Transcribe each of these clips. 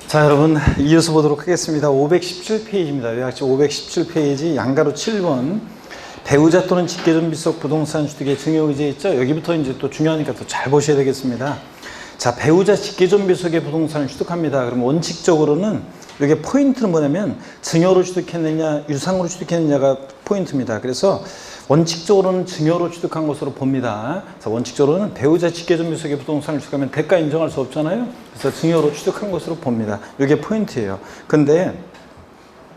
자, 여러분 이어서 보도록 하겠습니다. 517페이지입니다. 요약지 517페이지 양가로 7번 배우자 또는 직계존비속 부동산 취득의 증여의제 있죠? 여기부터 이제 또 중요하니까 또 잘 보셔야 되겠습니다. 자, 배우자 직계존비속의 부동산을 취득합니다. 그럼 원칙적으로는 이게 포인트는 뭐냐면 증여로 취득했느냐 유상으로 취득했느냐가 포인트입니다. 그래서 원칙적으로는 증여로 취득한 것으로 봅니다. 자, 원칙적으로는 배우자 직계존비속의 부동산을 취득하면 대가 인정할 수 없잖아요. 그래서 증여로 취득한 것으로 봅니다. 이게 포인트예요. 근데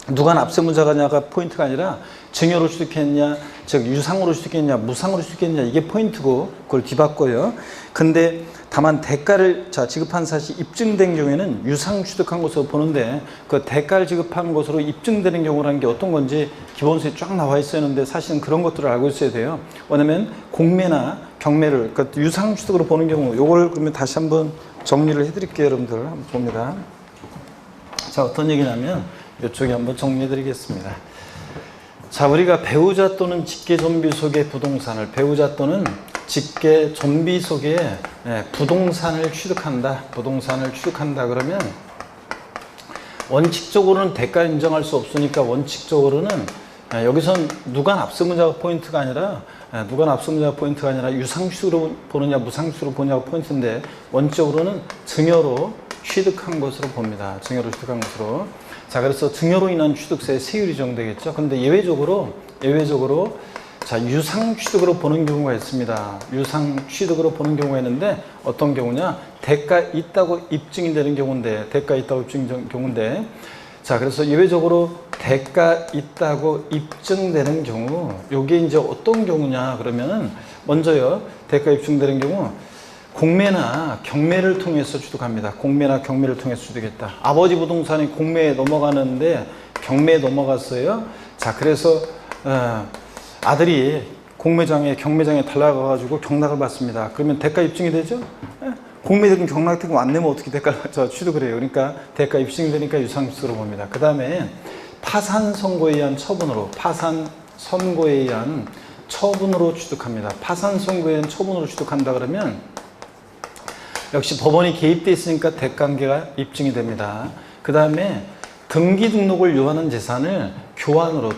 누가 납세무자가냐가 포인트가 아니라 증여로 취득했냐, 즉 유상으로 취득했냐, 무상으로 취득했냐 이게 포인트고 그걸 뒤바꿔요. 근데 다만 대가를 지급한 사실이 입증된 경우에는 유상 취득한 것으로 보는데 그 대가를 지급한 것으로 입증되는 경우라는 게 어떤 건지 기본서에 쫙 나와 있었는데 사실은 그런 것들을 알고 있어야 돼요. 왜냐면 공매나 경매를 그러니까 유상 취득으로 보는 경우 요걸 그러면 다시 한번 정리를 해드릴게요. 여러분들 한번 봅니다. 자, 어떤 얘기냐면 이쪽에 한번 정리해 드리겠습니다. 자, 우리가 배우자 또는 직계존비속의 부동산을 배우자 또는 직계존비속의 부동산을 취득한다. 부동산을 취득한다 그러면 원칙적으로는 대가 인정할 수 없으니까 원칙적으로는 여기선 누가 납세무자가 포인트가 아니라 유상 취득으로 보느냐 무상 취득으로 보느냐가 포인트인데 원칙적으로는 증여로 취득한 것으로 봅니다. 증여로 취득한 것으로. 자, 그래서 증여로 인한 취득세의 세율이 정되겠죠. 근데 예외적으로 자, 유상 취득으로 보는 경우가 있습니다. 유상 취득으로 보는 경우가 있는데 어떤 경우냐? 대가 있다고 입증이 되는 경우인데 자, 그래서 예외적으로 대가 있다고 입증되는 경우 요게 이제 어떤 경우냐 그러면은 먼저요. 대가 입증되는 경우 공매나 경매를 통해서 취득합니다. 공매나 경매를 통해서 취득했다. 아버지 부동산이 공매에 넘어가는데 경매에 넘어갔어요. 자, 그래서 아들이 경매장에 달려가가지고 경락을 받습니다. 그러면 대가 입증이 되죠? 공매되든 경락되든 안 내면 어떻게 대가를 취득을 해요? 그러니까 대가 입증이 되니까 유상취득으로 봅니다. 그 다음에 파산 선고에 의한 처분으로 취득합니다. 파산 선고에 의한 처분으로 취득한다 그러면 역시 법원이 개입되어 있으니까 대가관계가 입증이 됩니다. 그 다음에 등기등록을 요하는 재산을 교환으로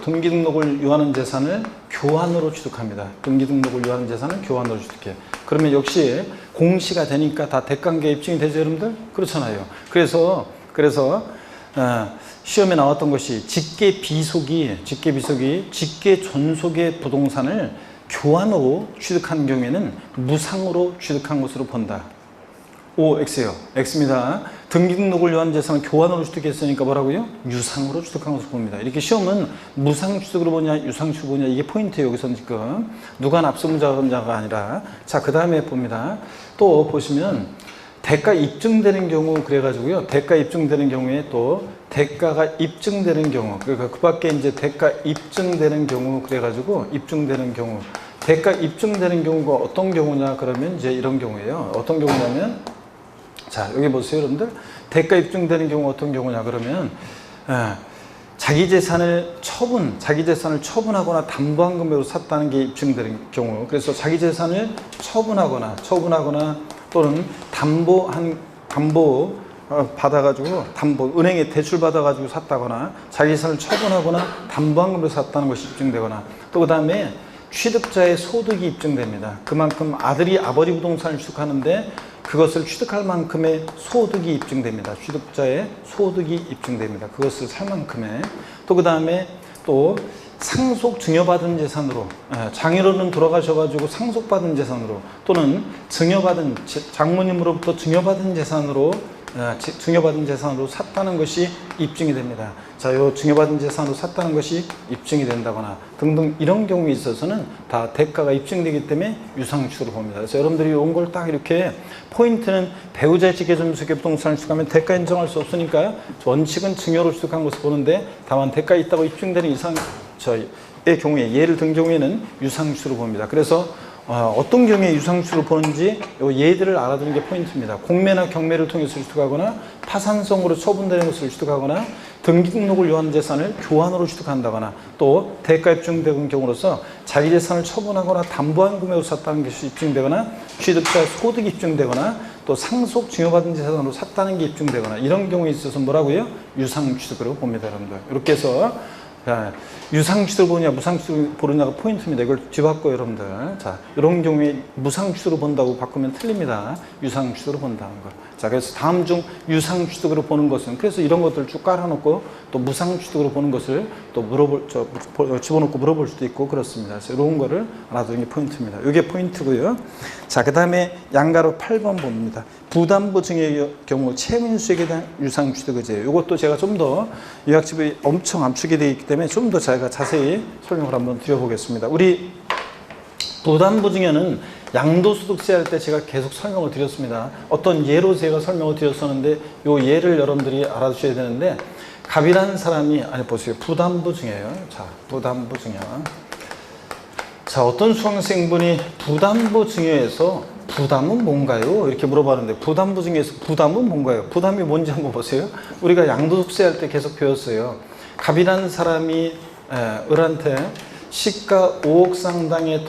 취득합니다. 등기등록을 요하는 재산을 교환으로 취득해요. 그러면 역시 공시가 되니까 다 대가관계 입증이 되죠, 여러분들? 그렇잖아요. 그래서 시험에 나왔던 것이 직계비속이 직계존속의 부동산을 교환으로 취득한 경우에는 무상으로 취득한 것으로 본다. X예요. X입니다. 등기등록을 요한 재산을 교환으로 취득했으니까 뭐라고요? 유상으로 취득한 것으로 봅니다. 이렇게 시험은 무상 취득으로 보냐, 유상 취득으로 보냐 이게 포인트예요. 여기서는 지금 누가 납세무자가 아니라 자, 그 다음에 봅니다. 또 보시면 대가 입증되는 경우 그래가지고요. 대가 입증되는 경우에 또 대가가 입증되는 경우 그러니까 그 밖에 이제 대가 입증되는 경우 그래가지고 대가 입증되는 경우가 어떤 경우냐 그러면 이제 이런 경우예요. 어떤 경우냐면 자, 여기 보세요, 여러분들. 대가 입증되는 경우 어떤 경우냐 그러면 자기 재산을 처분하거나 담보한 금액으로 샀다는 게 입증되는 경우. 그래서 자기 재산을 처분하거나 또는 담보 받아가지고 은행에 대출 받아가지고 샀다거나 자기 재산을 처분하거나 담보한 금액으로 샀다는 것이 입증되거나 또 그 다음에 취득자의 소득이 입증됩니다. 그만큼 아들이 아버지 부동산을 취득하는데 그것을 취득할 만큼의 소득이 입증됩니다. 취득자의 소득이 입증됩니다. 그것을 살 만큼의. 또 그 다음에 또 상속 증여받은 재산으로 장인어른 돌아가셔가지고 상속받은 재산으로 또는 장모님으로부터 증여받은 재산으로 샀다는 것이 입증이 됩니다. 자, 요 증여받은 재산으로 샀다는 것이 입증이 된다거나 등등 이런 경우에 있어서는 다 대가가 입증되기 때문에 유상취득으로 봅니다. 그래서 여러분들이 이런 걸 딱 이렇게 포인트는 배우자의 직계존비속의 부동산을 취득하면 대가 인정할 수 없으니까 원칙은 증여로 취득한 것을 보는데 다만 대가 있다고 입증되는 이상의 경우에 예를 든 경우에는 유상취득으로 봅니다. 그래서 어떤 경우에 유상취득으로 보는지 이 예들을 알아두는 게 포인트입니다. 공매나 경매를 통해서 취득하거나 파산성으로 처분되는 것을 취득하거나 등기등록을 요하는 재산을 교환으로 취득한다거나 또 대가 입증되는 경우로서 자기 재산을 처분하거나 담보한 금액으로 샀다는 것이 입증되거나 취득자 소득이 입증되거나 또 상속 증여받은 재산으로 샀다는 게 입증되거나 이런 경우에 있어서 뭐라고요? 유상취득으로 봅니다, 여러분들. 이렇게 해서 유상취득을 보느냐 무상취득을 보느냐가 포인트입니다. 이걸 뒤바꿔 여러분들. 자, 이런 경우에 무상취득으로 본다고 바꾸면 틀립니다. 유상취득으로 본다는 거. 자, 그래서 다음 중 유상취득으로 보는 것은, 그래서 이런 것들을 쭉 깔아놓고 또 무상취득으로 보는 것을 또 집어넣고 물어볼 수도 있고 그렇습니다. 그래서 이런 거를 알아두는 게 포인트입니다. 이게 포인트고요. 자, 그 다음에 양가로 8번 봅니다. 부담부 증여의 경우 채무인수익에 대한 유상취득 의제예요. 이것도 제가 좀 더 요약집이 엄청 압축이 되어 있기 때문에 좀 더 제가 자세히 설명을 한번 드려보겠습니다. 우리 부담부 증여는 양도소득세 할 때 제가 계속 설명을 드렸습니다. 어떤 예로 제가 설명을 드렸었는데 이 예를 여러분들이 알아두셔야 되는데, 갑이라는 사람이, 아니 보세요, 부담부 증여예요. 자, 부담부 증여. 자, 어떤 수강생분이 부담부 증여에서 부담은 뭔가요? 이렇게 물어봤는데, 부담부 증여에서 부담은 뭔가요? 부담이 뭔지 한번 보세요. 우리가 양도소득세 할 때 계속 배웠어요. 갑이라는 사람이 을한테 시가 5억 상당의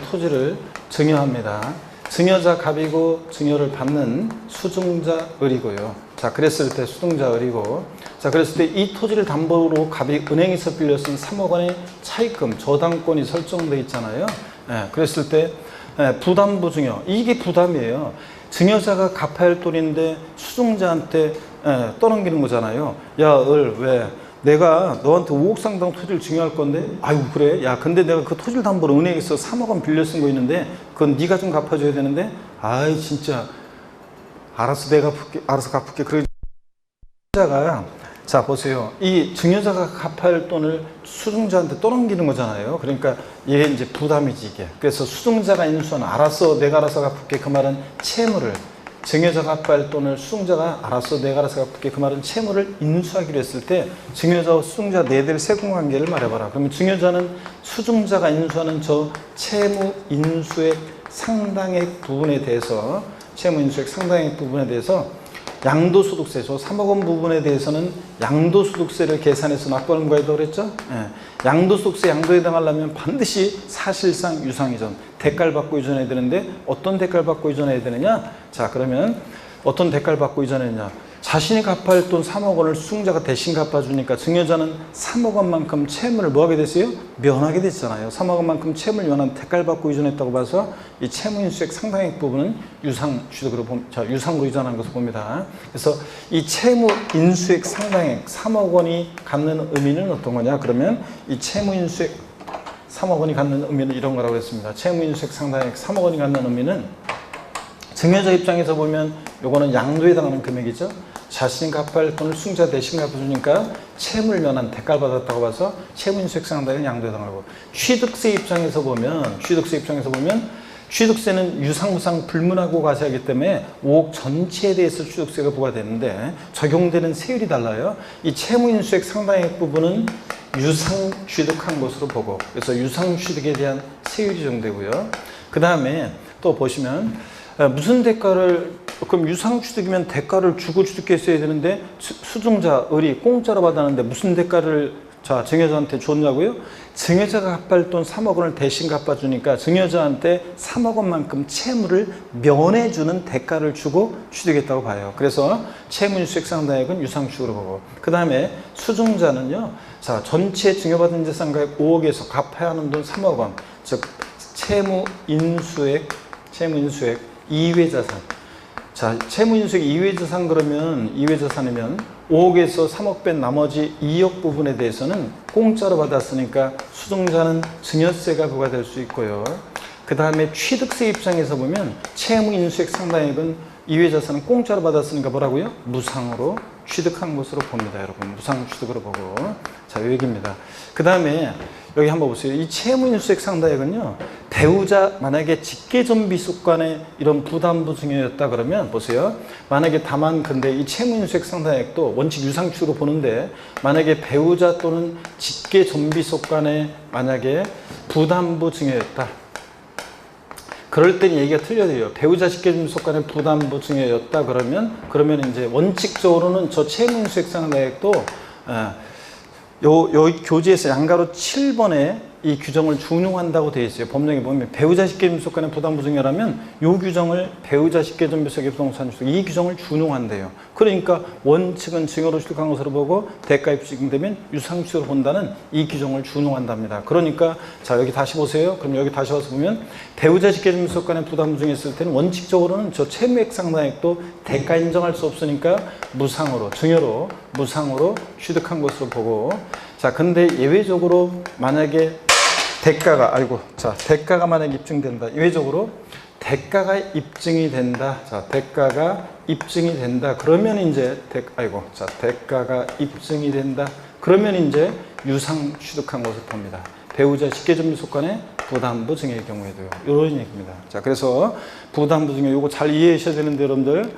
토지를 증여합니다. 증여자 갑이고 증여를 받는 수증자 을이고요. 자, 그랬을 때 수증자 을이고, 자, 그랬을 때 이 토지를 담보로 갑이 은행에서 빌려 쓴 3억 원의 차입금, 저당권이 설정돼 있잖아요. 그랬을 때 부담부 증여, 이게 부담이에요. 증여자가 갚아야 할 돈인데 수증자한테 떠넘기는 거잖아요. 야, 을, 왜? 내가 너한테 5억 상당 토지를 증여할 건데, 아이고 그래? 야, 근데 내가 그 토지를 담보로 은행에서 3억 원 빌려 쓴 거 있는데 그건 네가 좀 갚아줘야 되는데, 아이 진짜 알아서 내가 알아서 갚을게. 그러자 자, 보세요. 이 증여자가 갚아야 할 돈을 수증자한테 떠넘기는 거잖아요. 그러니까 이게 이제 부담이지, 이게. 그래서 수증자가 인수한, 내가 알아서 갚을게. 그 말은 채무를, 증여자가 갚아야 할 돈을 수증자가 내가 알아서 갚을게. 그 말은 채무를 인수하기로 했을 때 증여자와 수증자 네대의 세금관계를 말해봐라. 그러면 증여자는 수증자가 인수하는 저 채무 인수액 상당액 부분에 대해서, 양도소득세, 저 3억 원 부분에 대해서는 양도소득세를 계산해서 납부하는 거에도 그랬죠? 양도소득세 양도에 해당하려면 반드시 사실상 유상이전, 대가를 받고 이전해야 되는데, 어떤 대가를 받고 이전해야 되느냐? 자, 그러면 어떤 대가를 받고 이전했냐? 자신이 갚아야 할 돈 3억 원을 수증자가 대신 갚아주니까 증여자는 3억 원만큼 채무를 뭐하게 됐어요? 면하게 됐잖아요. 3억 원만큼 채무를 면한 대가를 받고 이전했다고 봐서 이 채무인수액 상당액 부분은 유상으로 이전하는 것을 봅니다. 그래서 이 채무인수액 상당액 3억 원이 갖는 의미는 어떤 거냐? 그러면 이 채무인수액 3억 원이 갖는 의미는 이런 거라고 했습니다. 채무인수액 상당액 3억 원이 갖는 의미는, 증여자 입장에서 보면 요거는 양도에 해당하는 금액이죠. 자신이 갚아야 할 돈을 수증자 대신 갚아주니까 채무를 면한 대가를 받았다고 봐서 채무인수액 상당액은 양도에 해당하고, 취득세 입장에서 보면 취득세는 유상무상 불문하고 과세하기 때문에 5억 전체에 대해서 취득세가 부과되는데 적용되는 세율이 달라요. 이 채무인수액 상당액 부분은 유상취득한 것으로 보고, 그래서 유상취득에 대한 세율이 적용되고요. 그 다음에 또 보시면 무슨 대가를, 그럼 유상취득이면 대가를 주고 취득했어야 되는데 수증자 을이 공짜로 받았는데 무슨 대가를 증여자한테 줬냐고요? 증여자가 갚아야 할 돈 3억 원을 대신 갚아주니까 증여자한테 3억 원만큼 채무를 면해주는 대가를 주고 취득했다고 봐요. 그래서 채무인수액 상당액은 유상취득으로 보고, 그 다음에 수증자는요, 자, 전체 증여받은 재산가액 5억에서 갚아야 하는 돈 3억 원, 즉 채무인수액 이외자산. 자, 채무인수액 이외자산, 그러면 이외자산이면 5억에서 3억 뺀 나머지 2억 부분에 대해서는 공짜로 받았으니까 수증자는 증여세가 부과될 수 있고요. 그 다음에 취득세 입장에서 보면 채무인수액 상당액은 이외자산은 공짜로 받았으니까 뭐라고요? 무상으로 취득한 것으로 봅니다, 여러분. 무상 취득으로 보고. 자, 요 얘기입니다. 그 다음에 여기 한번 보세요. 이 채무인수액 상당액은요, 배우자 만약에 직계존비속 간의 이런 부담부 증여였다 그러면 보세요. 만약에 다만 근데 이 채무인수액 상당액도 원칙 유상취득으로 보는데, 만약에 배우자 또는 직계존비속 간의 만약에 부담부 증여였다. 그럴 때는 얘기가 틀려져요. 배우자 직계존비속 간의 부담부 증여였다 그러면 이제 원칙적으로는 저 채무인수액 상당액도 요 교재에서 양가로 7번에 이 규정을 준용한다고 되어 있어요. 법령에 보면 배우자 직계존비속 간의 부담부증이라면 이 규정을 배우자 직계존비속의 부동산 취득 이 규정을 준용한대요. 그러니까 원칙은 증여로 취득한 것으로 보고 대가 입증되면 유상 취득으로 본다는 이 규정을 준용한답니다. 그러니까 자 여기 다시 보세요. 그럼 여기 다시 와서 보면 배우자 직계존비속 간의 부담부증이 있을 때는 원칙적으로는 저 채무액 상당액도 대가 인정할 수 없으니까 무상으로 증여로 무상으로 취득한 것으로 보고 자 근데 예외적으로 만약에 대가가 만약 입증된다. 예외적으로 대가가 입증이 된다. 자, 대가가 입증이 된다. 그러면 이제 대가가 입증이 된다. 그러면 이제 유상 취득한 것을 봅니다. 배우자 직계존비속 간의 부담부 증여의 경우에도요. 이런 얘기입니다. 자, 그래서 부담부 증여 이거 잘 이해하셔야 되는데 여러분들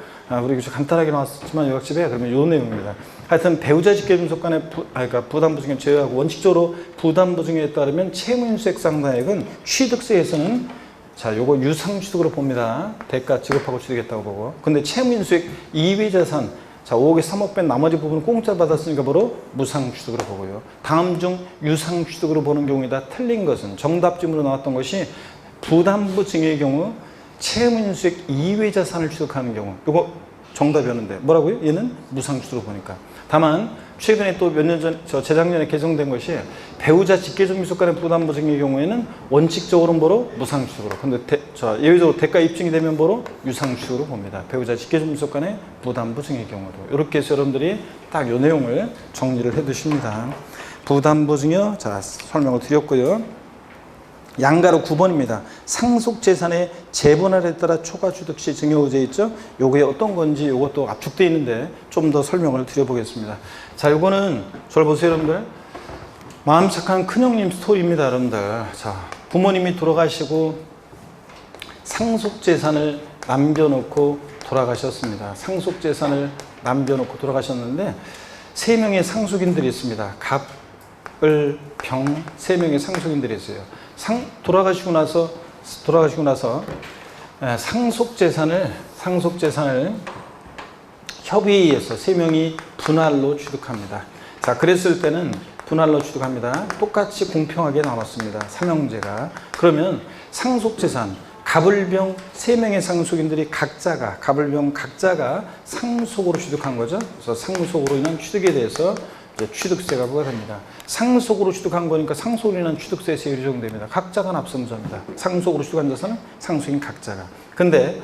우리 간단하게 나왔지만 요약집에 그러면 이 내용입니다. 하여튼 배우자 직계존비속 간의 부담부 증여 제외하고 원칙적으로 부담부 증여에 따르면 채무인수액 상당액은 취득세에서는 자 요거 유상 취득으로 봅니다. 대가 지급하고 취득했다고 보고 근데 채무인수액 이외 자산 자 5억에 3억 뺀 나머지 부분은 공짜 받았으니까 바로 무상 취득으로 보고요. 다음 중 유상 취득으로 보는 경우이다. 틀린 것은 정답지문으로 나왔던 것이 부담부 증여의 경우 채무인수액 이외 자산을 취득하는 경우 이거 정답이었는데 뭐라고요? 얘는 무상 취득으로 보니까 다만 최근에 또 몇 년 전 재작년에 개정된 것이 배우자 직계존비속 간의 부담부 증여의 경우에는 원칙적으로 뭐로 무상 취득으로 근데 예외적으로 대가 입증이 되면 뭐로 유상 취득으로 봅니다. 배우자 직계존비속 간의 부담부 증여의 경우도 이렇게 해서 여러분들이 딱 이 내용을 정리를 해 두십니다. 부담부 증여 자 설명을 드렸고요. 양가로 9번입니다. 상속재산의 재분할에 따라 초과취득 시 증여의제 있죠? 요게 어떤 건지 요것도 압축되어 있는데 좀 더 설명을 드려보겠습니다. 자, 요거는 저를 보세요, 여러분들. 마음 착한 큰형님 스토리입니다, 여러분들. 자, 부모님이 돌아가시고 상속재산을 남겨놓고 돌아가셨습니다. 상속재산을 남겨놓고 돌아가셨는데 3명의 상속인들이 있습니다. 갑, 을, 병 3명의 상속인들이 있어요. 돌아가시고 나서 상속재산을 협의해서 3명이 분할로 취득합니다. 자, 그랬을 때는 분할로 취득합니다. 똑같이 공평하게 나눴습니다. 삼형제가. 그러면 상속재산 갑을병 3명의 상속인들이 각자가 상속으로 취득한 거죠. 그래서 상속으로 인한 취득에 대해서 취득세가 부과됩니다. 상속으로 취득한 거니까 상속으로 인한 취득세 세율이 적용됩니다. 각자가 납성자입니다. 상속으로 취득한 자산은 상속인 각자가. 근데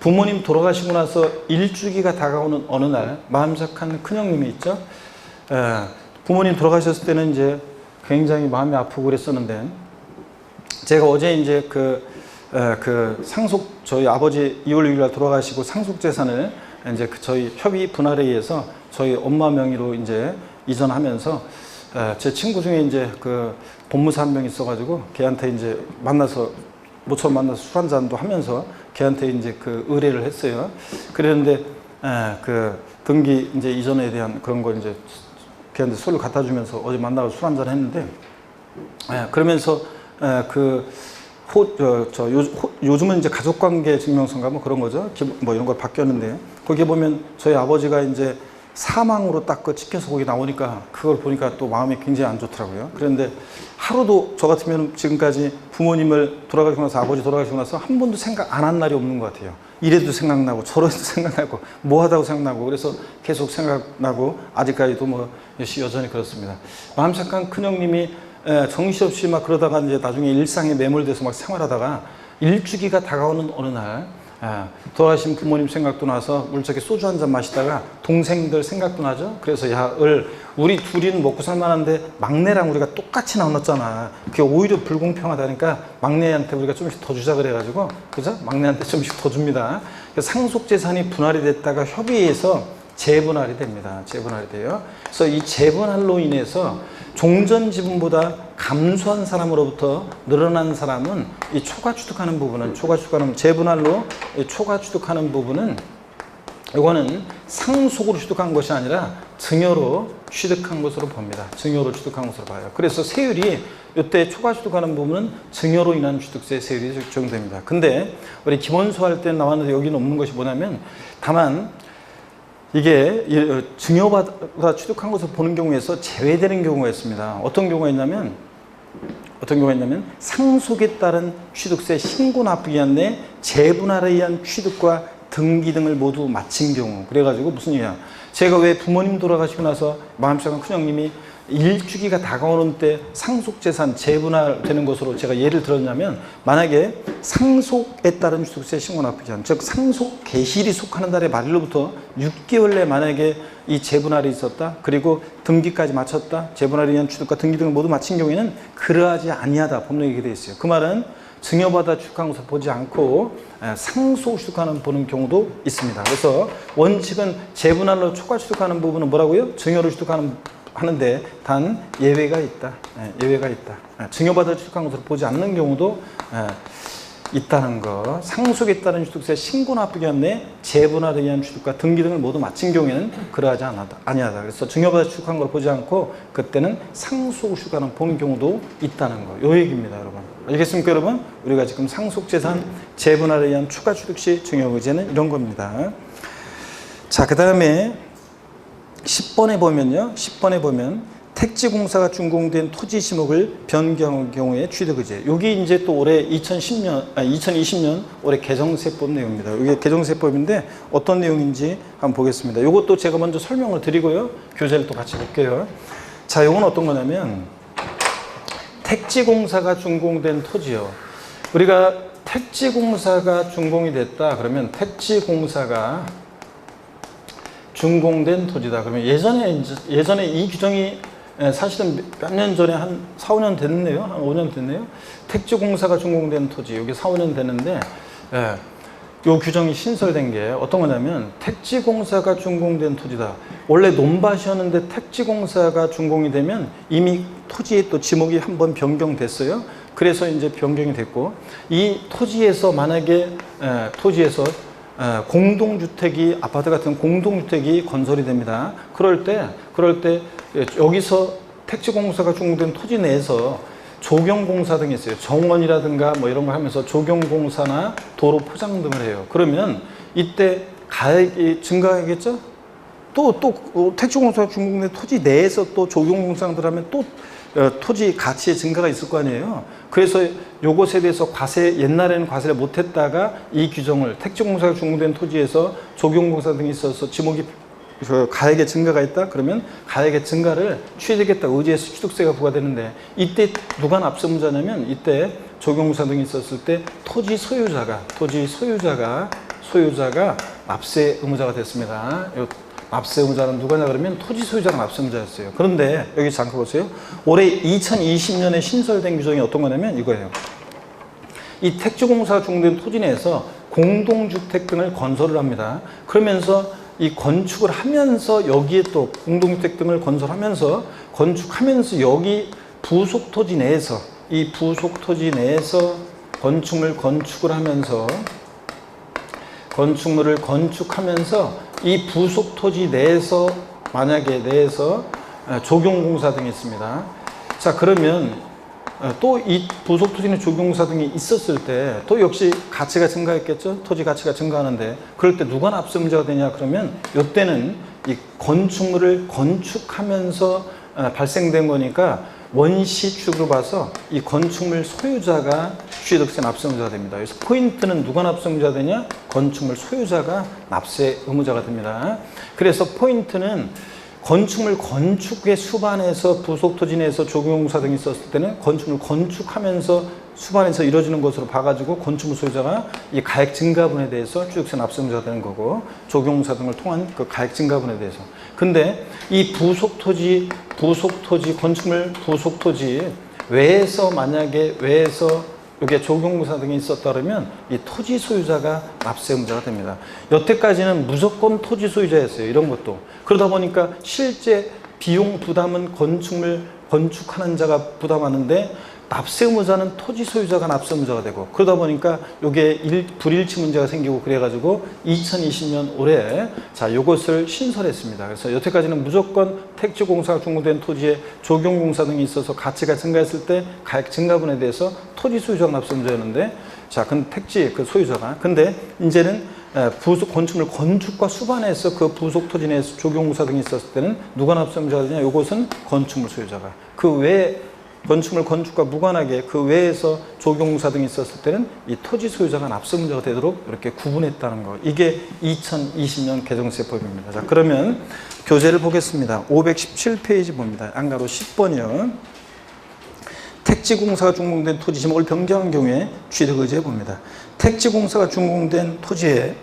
부모님 돌아가시고 나서 일주기가 다가오는 어느 날 마음 착한 큰형님이 있죠. 부모님 돌아가셨을 때는 이제 굉장히 마음이 아프고 그랬었는데 제가 어제 이제 저희 아버지 2월 6일 날 돌아가시고 상속재산을 이제 저희 협의 분할에 의해서 저희 엄마 명의로 이제 이전하면서 제 친구 중에 이제 법무사 한 명 있어가지고 걔한테 이제 모처럼 만나서 술 한잔도 하면서 걔한테 이제 의뢰를 했어요. 그랬는데 등기 이제 이전에 대한 그런 걸 이제 걔한테 술을 갖다 주면서 어제 만나서 술 한잔 했는데 그러면서 요즘은 이제 가족관계 증명서인가 뭐 그런 거죠. 뭐 이런 걸 바뀌었는데 거기에 보면 저희 아버지가 이제 사망으로 딱 찍혀서 거기 나오니까 그걸 보니까 또 마음이 굉장히 안 좋더라고요. 그런데 하루도 저 같으면 지금까지 부모님을 돌아가시고 나서 아버지 돌아가시고 나서 한 번도 생각 안 한 날이 없는 것 같아요. 이래도 생각나고 저래도 생각나고 뭐 하다고 생각나고 그래서 계속 생각나고 아직까지도 뭐 여전히 그렇습니다. 마음 착한 큰형님이 정신없이 막 그러다가 이제 나중에 일상에 매몰돼서 막 생활하다가 일주기가 다가오는 어느 날 돌아가신 부모님 생각도 나서 물적에 소주 한 잔 마시다가 동생들 생각도 나죠. 그래서 우리 둘이는 먹고 살만한데 막내랑 우리가 똑같이 나눴잖아. 그게 오히려 불공평하다니까 막내한테 우리가 좀씩 더 주자 그래가지고 그죠? 막내한테 좀씩 더 줍니다. 상속재산이 분할이 됐다가 협의해서 재분할이 됩니다. 재분할이 돼요. 그래서 이 재분할로 인해서 종전 지분보다 감소한 사람으로부터 늘어난 사람은 이 초과 취득하는 부분은 재분할로 초과 취득하는 부분은 이거는 상속으로 취득한 것이 아니라 증여로 취득한 것으로 봅니다. 증여로 취득한 것으로 봐요. 그래서 세율이 이때 초과 취득하는 부분은 증여로 인한 취득세 세율이 적용됩니다. 근데 우리 기본소 할 때 나왔는데 여기는 없는 것이 뭐냐면 다만 이게 증여받아 취득한 것을 보는 경우에서 제외되는 경우가 있습니다. 어떤 경우가 있냐면 어떤 경우가 있냐면 상속에 따른 취득세 신고 납부 기한 내 재분할에 의한 취득과 등기 등을 모두 마친 경우. 그래가지고 무슨 얘기야? 제가 왜 부모님 돌아가시고 나서 마음씨가 큰형님이 일주기가 다가오는 때 상속재산 재분할되는 것으로 제가 예를 들었냐면, 만약에 상속에 따른 취득세 신고 납부 기한, 즉 상속 개시일이 속하는 달의 말일로부터 6개월 내 만약에 이 재분할이 있었다, 그리고 등기까지 마쳤다, 재분할에 의한 취득과 등기 등을 모두 마친 경우에는 그러하지 아니하다 법령에 얘기되어 있어요. 그 말은 증여받아 취득한 것을 보지 않고 상속 취득하는 보는 경우도 있습니다. 그래서 원칙은 재분할로 초과 취득하는 부분은 뭐라고요? 증여로 하는데 단 예외가 있다. 예외가 있다. 증여받아 취득한 것을 보지 않는 경우도 있다는 거. 상속에 따른 취득세 신고 납부 기한 내 재분할에 의한 취득과 등기 등을 모두 마친 경우에는 그러하지 아니하다. 그래서 증여받아 취득한 걸 보지 않고 그때는 상속 취득하는 보는 경우도 있다는 거. 요 얘기입니다, 여러분. 알겠습니까, 여러분? 우리가 지금 상속재산 재분할에 의한 추가 취득 시 증여의제는 이런 겁니다. 자, 그 다음에 10번에 보면요. 10번에 보면 택지공사가 준공된 토지 지목을 변경한 경우에 취득의제. 여기 이제 또 올해 2020년 올해 개정세법 내용입니다. 이게 개정세법인데 어떤 내용인지 한번 보겠습니다. 이것도 제가 먼저 설명을 드리고요. 교재를 또 같이 볼게요. 자, 이건 어떤 거냐면 택지공사가 준공된 토지요. 우리가 택지공사가 준공이 됐다 그러면 택지공사가 준공된 토지다. 그러면 예전에 이 규정이 사실은 몇 년 전에 한 4, 5년 됐네요. 한 5년 됐네요. 택지공사가 준공된 토지, 여기 4, 5년 됐는데, 요 규정이 신설된 게 어떤 거냐면, 택지공사가 준공된 토지다. 원래 논밭이었는데 택지공사가 준공이 되면 이미 토지의 또 지목이 한번 변경됐어요. 그래서 이제 변경이 됐고, 이 토지에서 만약에, 공동주택이, 아파트 같은 공동주택이 건설이 됩니다. 그럴 때 여기서 택지공사가 준공된 토지 내에서 조경공사 등이 있어요. 정원이라든가 뭐 이런 거 하면서 조경공사나 도로 포장 등을 해요. 그러면 이때 가액이 증가하겠죠? 또 택지공사가 준공된 토지 내에서 또 조경공사들 하면 또 토지 가치의 증가가 있을 거 아니에요. 그래서 요것에 대해서 옛날에는 과세를 못했다가 이 규정을 택지공사가 준공된 토지에서 조경공사 등이 있어서 지목이 가액의 증가가 있다? 그러면 가액의 증가를 취득했다 의지해서 취득세가 부과되는데, 이때 누가 납세의무자냐면 이때 조경공사 등이 있었을 때 토지 소유자가 납세 의무자가 됐습니다. 납세 의무자는 누가냐 그러면 토지 소유자가 납세 의무자였어요. 그런데 여기 잠깐 보세요. 올해 2020년에 신설된 규정이 어떤 거냐면 이거예요. 이 택지공사가 준공된 토지 내에서 공동주택 등을 건설을 합니다. 그러면서 이 건축을 하면서 여기에 또 공동주택 등을 건설하면서 여기 부속 토지 내에서 건축물을 건축하면서 이 부속 토지 내에서 조경공사 등이 있습니다. 자, 그러면 또 이 부속 토지는 조경공사 등이 있었을 때 또 역시 가치가 증가했겠죠. 토지 가치가 증가하는데 그럴 때 누가 납세 문제가 되냐 그러면 이때는 이 건축물을 건축하면서 발생된 거니까 원시 취득으로 봐서 이 건축물 소유자가 취득세 납세 의무자가 됩니다. 그래서 포인트는 누가 납세 의무자가 되냐? 건축물 소유자가 납세 의무자가 됩니다. 그래서 포인트는 건축물 건축의 수반에서 부속 토지 내에서 조경공사 등이 있었을 때는 건축물 건축하면서 수반에서 이루어지는 것으로 봐가지고 건축물 소유자가 이 가액 증가분에 대해서 취득세 납세 의무자가 되는 거고, 조경공사 등을 통한 그 가액 증가분에 대해서. 근데 이 건축물 부속 토지 외에서 이게 조경공사 등이 있었다 그러면 이 토지 소유자가 납세 의무자가 됩니다. 여태까지는 무조건 토지 소유자였어요. 이런 것도. 그러다 보니까 실제 비용 부담은 건축물 건축하는 자가 부담하는데 납세 의무자는 토지 소유자가 납세 의무자가 되고, 그러다 보니까 이게 불일치 문제가 생기고 그래가지고 2020년 올해 요것을 신설했습니다. 그래서 여태까지는 무조건 택지공사가 준공된 토지에 조경공사 등이 있어서 가치가 증가했을 때 가액 증가분에 대해서 토지 소유자가 납세 의무자였는데, 택지 소유자가. 근데 이제는 부속 건축물 건축과 수반에서 그 부속 토지 내에서 조경공사 등이 있었을 때는 누가 납세 의무자가 되냐? 이것은 건축물 소유자가. 그 외에 건축물 건축과 무관하게 그 외에서 조경공사 등이 있었을 때는 이 토지 소유자가 납세문제가 되도록 이렇게 구분했다는 거. 이게 2020년 개정세법입니다. 자, 그러면 교재를 보겠습니다. 517페이지 봅니다. 양가로 10번이요. 택지공사가 준공된 토지 지목을 변경한 경우에 취득의제 봅니다. 택지공사가 준공된 토지에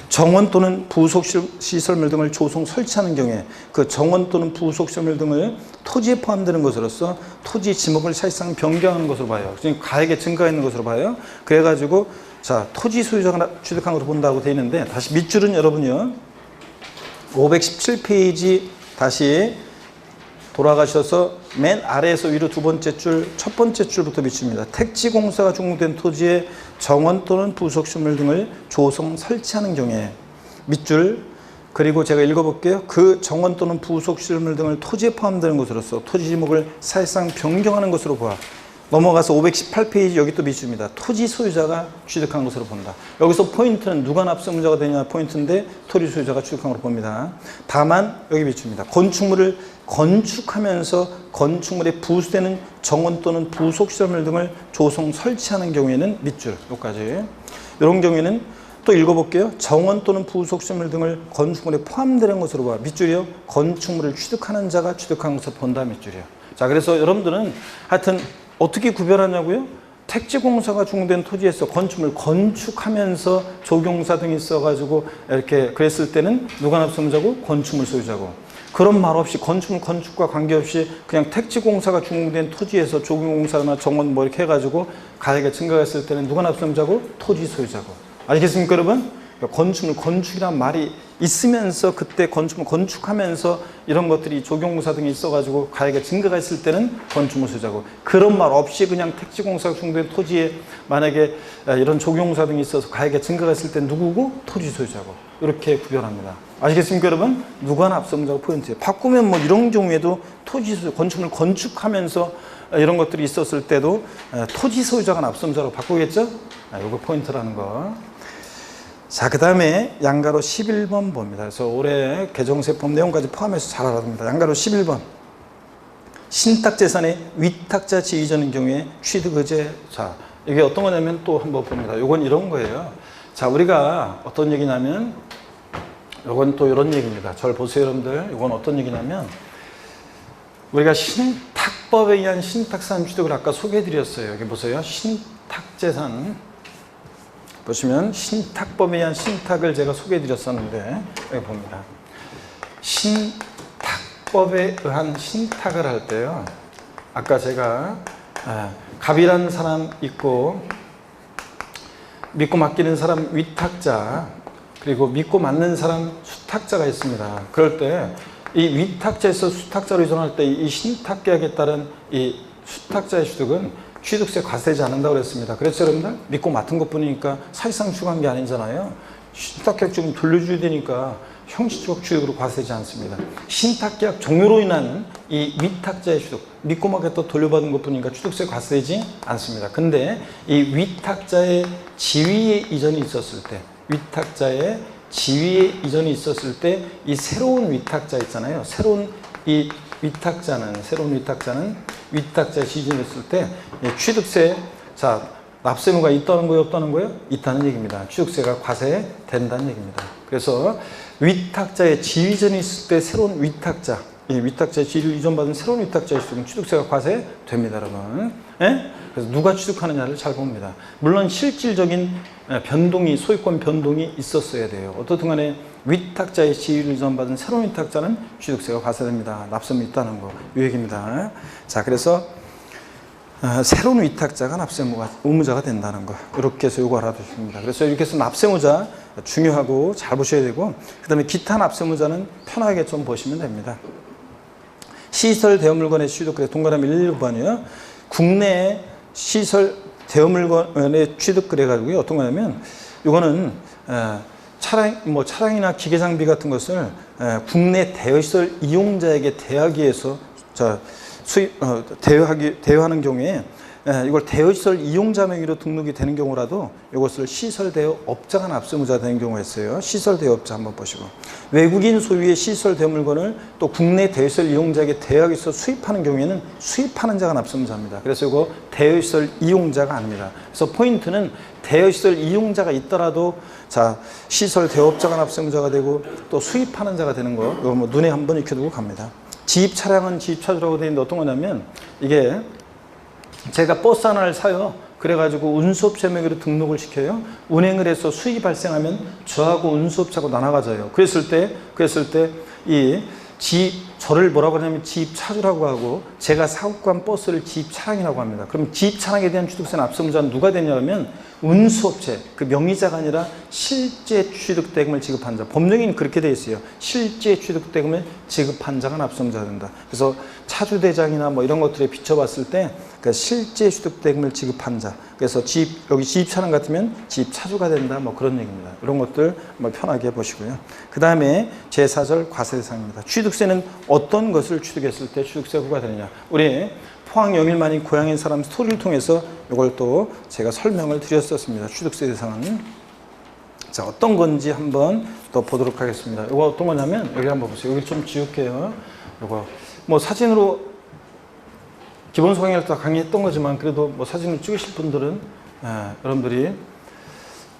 정원 또는 부속시설물 등을 조성 설치하는 경우에 그 정원 또는 부속시설물 등을 토지에 포함되는 것으로서 토지 지목을 사실상 변경하는 것으로 봐요. 지금 가액의 증가가 있는 것으로 봐요. 그래가지고 자, 토지 소유자가 취득한 것으로 본다고 되어 있는데, 다시 밑줄은 여러분요 517페이지 다시 돌아가셔서 맨 아래에서 위로 두 번째 줄, 첫 번째 줄부터 비춥니다. 택지공사가 준공된 토지에 정원 또는 부속시설 등을 조성 설치하는 경우에 밑줄, 그리고 제가 읽어볼게요. 그 정원 또는 부속시설 등을 토지에 포함되는 것으로서 토지 지목을 사실상 변경하는 것으로 보아. 넘어가서 518페이지 여기 또 밑줄입니다. 토지 소유자가 취득한 것으로 본다. 여기서 포인트는 누가 납세문제가 되냐 포인트인데 토지 소유자가 취득한 것으로 봅니다. 다만 여기 밑줄입니다. 건축물을 건축하면서 건축물에 부수되는 정원 또는 부속시설물 등을 조성 설치하는 경우에는 밑줄 여기까지. 이런 경우에는 또 읽어볼게요. 정원 또는 부속시설물 등을 건축물에 포함되는 것으로 봐. 밑줄이요. 건축물을 취득하는 자가 취득한 것으로 본다. 밑줄이요. 자, 그래서 여러분들은 하여튼 어떻게 구별하냐고요? 택지공사가 준공된 토지에서 건축물 건축하면서 조경사 등이 있어가지고 이렇게 그랬을 때는 누가 납세문제고? 건축물 소유자고. 그런 말 없이 건축물 건축과 관계없이 그냥 택지공사가 준공된 토지에서 조경공사나 정원 뭐 이렇게 해가지고 가액이 증가했을 때는 누가 납세문제고? 토지 소유자고. 알겠습니까, 여러분? 건축물 건축이란 말이 있으면서 그때 건축물 건축하면서 이런 것들이 조경공사 등이 있어가지고 가액의 증가가 있을 때는 건축물 소유자고, 그런 말 없이 그냥 택지공사가 준공된 토지에 만약에 이런 조경공사 등이 있어서 가액의 증가가 있을 때는 누구고? 토지 소유자고. 이렇게 구별합니다. 아시겠습니까, 여러분? 누가 납세문제가 포인트예요. 바꾸면 뭐 이런 경우에도 토지 소유, 건축물 건축하면서 이런 것들이 있었을 때도 토지 소유자가 납세문제로 바꾸겠죠? 이거 포인트라는 거. 자, 그 다음에 양가로 11번 봅니다. 그래서 올해 개정세법 내용까지 포함해서 잘 알아야 됩니다. 양가로 11번. 신탁재산의 위탁자 지위전인 경우에 취득의제. 자, 이게 어떤 거냐면 또 한번 봅니다. 요건 이런 거예요. 자, 우리가 어떤 얘기냐면, 요건 또 이런 얘기입니다. 절 보세요, 여러분들. 요건 어떤 얘기냐면, 우리가 신탁법에 의한 신탁산 취득을 아까 소개해 드렸어요. 여기 보세요. 신탁재산. 보시면 신탁법에 의한 신탁을 제가 소개해 드렸었는데 여기 봅니다. 신탁법에 의한 신탁을 할 때요, 아까 제가 갑이라는 사람 있고 믿고 맡기는 사람 위탁자, 그리고 믿고 맡는 사람 수탁자가 있습니다. 그럴 때 이 위탁자에서 수탁자로 이전할 때 이 신탁계약에 따른 이 수탁자의 취득은 취득세 과세되지 않는다고 그랬습니다. 그래서 여러분들 믿고 맡은 것 뿐이니까 사실상 취득한 게 아니잖아요. 신탁계약 좀 돌려줘야 되니까 형식적 취득으로 과세되지 않습니다. 신탁계약 종료로 인한 이 위탁자의 취득, 믿고 맡겼다 돌려받은 것 뿐이니까 취득세 과세되지 않습니다. 근데 이 위탁자의 지위에 이전이 있었을 때, 위탁자의 지위에 이전이 있었을 때 이 새로운 위탁자 있잖아요. 새로운 위탁자는 위탁자의 지위에 있을 때 취득세, 자, 납세무가 있다는 거예요, 없다는 거예요? 있다는 얘기입니다. 취득세가 과세된다는 얘기입니다. 그래서 위탁자의 지위전이 있을 때 새로운 위탁자, 이 위탁자의 지위를 이전받은 새로운 위탁자의 취득은 취득세가 과세됩니다, 여러분. 예? 그래서 누가 취득하느냐를 잘 봅니다. 물론 실질적인 변동이, 소유권 변동이 있었어야 돼요. 어떻든 간에 위탁자의 지위를 이전받은 새로운 위탁자는 취득세가 과세됩니다. 납세무 있다는 거, 이 얘기입니다. 자, 그래서 새로운 위탁자가 의무자가 된다는 거, 이렇게 해서 요거 알아두십니다. 그래서 이렇게 해서 납세무자 중요하고 잘 보셔야 되고, 그 다음에 기타 납세무자는 편하게 좀 보시면 됩니다. 시설 대여물건의 취득, 그래 동그라미 1번이요. 국내 시설 대여물건의 취득 그래가지고요. 어떤 거냐면, 이거는 차량이나 기계 장비 같은 것을 국내 대여시설 이용자에게 대여하기 위해서 대여하는 경우에 이걸 대여시설 이용자 명의로 등록이 되는 경우라도 이것을 시설대여업자가 납세의무자가 되는 경우가 있어요. 시설대여업자 한번 보시고, 외국인 소유의 시설대여 물건을 또 국내 대여시설 이용자에게 대여하기 위해서 수입하는 경우에는 수입하는 자가 납세의무자입니다. 그래서 이거 대여시설 이용자가 아닙니다. 그래서 포인트는 대여시설 이용자가 있더라도 자 시설대여업자가 납세의무자가 되고 또 수입하는 자가 되는 거, 이거 뭐 눈에 한번 익혀두고 갑니다. 지입 차량은 지입 차주라고 되어 있는데 어떤 거냐면, 이게 제가 버스 하나를 사요. 그래가지고 운수업체 명의로 등록을 시켜요. 운행을 해서 수익이 발생하면 저하고 운수업체하고 나눠가져요. 그랬을 때 이 저를 뭐라고 하냐면 지입 차주라고 하고, 제가 사고 간 버스를 지입 차량이라고 합니다. 그럼 지입 차량에 대한 취득세 납세의무자는 누가 되냐면 운수업체, 그 명의자가 아니라 실제 취득대금을 지급한 자. 법령에는 그렇게 되어 있어요. 실제 취득대금을 지급한 자가 납세의무자가 된다. 그래서 차주대장이나 뭐 이런 것들에 비춰봤을 때 그러니까 실제 취득대금을 지급한 자. 그래서 여기 지입차량 같으면 지입차주가 된다. 뭐 그런 얘기입니다. 이런 것들 한번 편하게 보시고요. 그 다음에 제4절 과세대상입니다. 취득세는 어떤 것을 취득했을 때 취득세가 부과되느냐. 우리 포항 영일만이 고향인 사람 스토리를 통해서 이걸 또 제가 설명을 드렸었습니다. 취득세 대상은. 자, 어떤 건지 한번 또 보도록 하겠습니다. 이거 어떤 거냐면, 여기 한번 보세요. 여기 좀 지울게요. 이거 뭐 사진으로 기본 소강의를 다 강의했던 거지만, 그래도 뭐 사진을 찍으실 분들은 여러분들이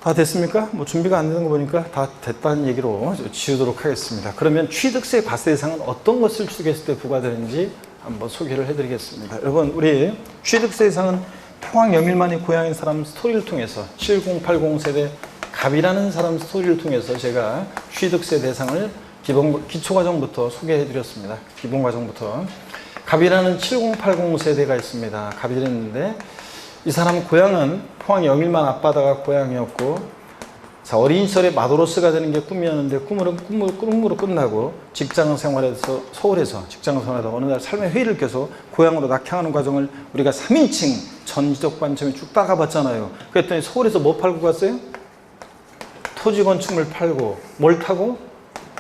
다 됐습니까? 뭐 준비가 안 되는 거 보니까 다 됐다는 얘기로 지우도록 하겠습니다. 그러면 취득세 과세 대상은 어떤 것을 취득했을 때 부과되는지 한번 소개를 해드리겠습니다. 여러분, 우리 취득세 대상은 포항 영일만이 고향인 사람 스토리를 통해서 7080 세대 갑이라는 사람 스토리를 통해서 제가 취득세 대상을 기초과정부터 소개해드렸습니다. 기본과정부터. 갑이라는 7080 세대가 있습니다. 갑이랬는데 이 사람 고향은 포항 영일만 앞바다가 고향이었고, 자, 어린 시절에 마도로스가 되는 게 꿈이었는데 꿈으로 끝나고 직장 생활에서 서울에서 직장 생활하다가 어느 날 삶의 회의를 껴서 고향으로 낙향하는 과정을 우리가 3인칭 전지적 관점에 쭉 따가봤잖아요. 그랬더니 서울에서 뭐 팔고 갔어요? 토지 건축물 팔고, 뭘 타고?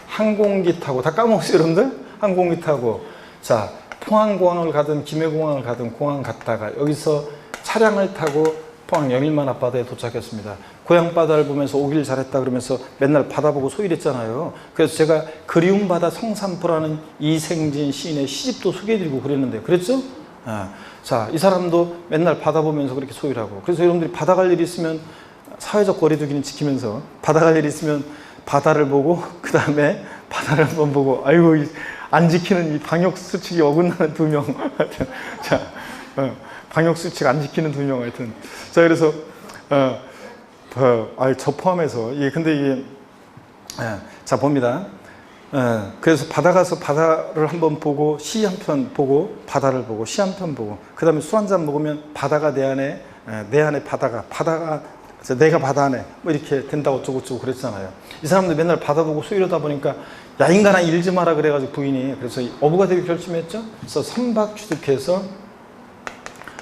항공기 타고. 다 까먹었어요, 여러분들? 항공기 타고. 자, 포항공항을 가든 김해공항을 가든 공항 갔다가 여기서 차량을 타고 포항 영일만 앞바다에 도착했습니다. 고향 바다를 보면서 오길 잘했다 그러면서 맨날 바다 보고 소일했잖아요. 그래서 제가 그리운 바다 성산포라는 이생진 시인의 시집도 소개해드리고 그랬는데, 그랬죠? 자, 이 사람도 맨날 바다 보면서 그렇게 소일하고. 그래서 여러분들이 바다 갈 일이 있으면 사회적 거리두기는 지키면서 바다 갈 일이 있으면 바다를 보고, 그 다음에 바다를 한번 보고, 아이고 안 지키는 이 방역 수칙이 어긋나는 두 명. 자, 방역 수칙 안 지키는 두 명 하여튼. 자, 그래서 저 포함해서 근데 이게 자 봅니다. 그래서 바다 가서 바다를 한번 보고 시 한 편 보고 바다를 보고 시 한 편 보고, 그 다음에 술 한 잔 먹으면 바다가 내 안에 바다가 내가 바다 안에 뭐 이렇게 된다고 어쩌고 그랬잖아요. 이 사람들 맨날 바다 보고 소이러다 보니까 야 인간아 일지 마라 그래가지고 부인이, 그래서 어부가 되기 결심했죠. 그래서 선박 취득해서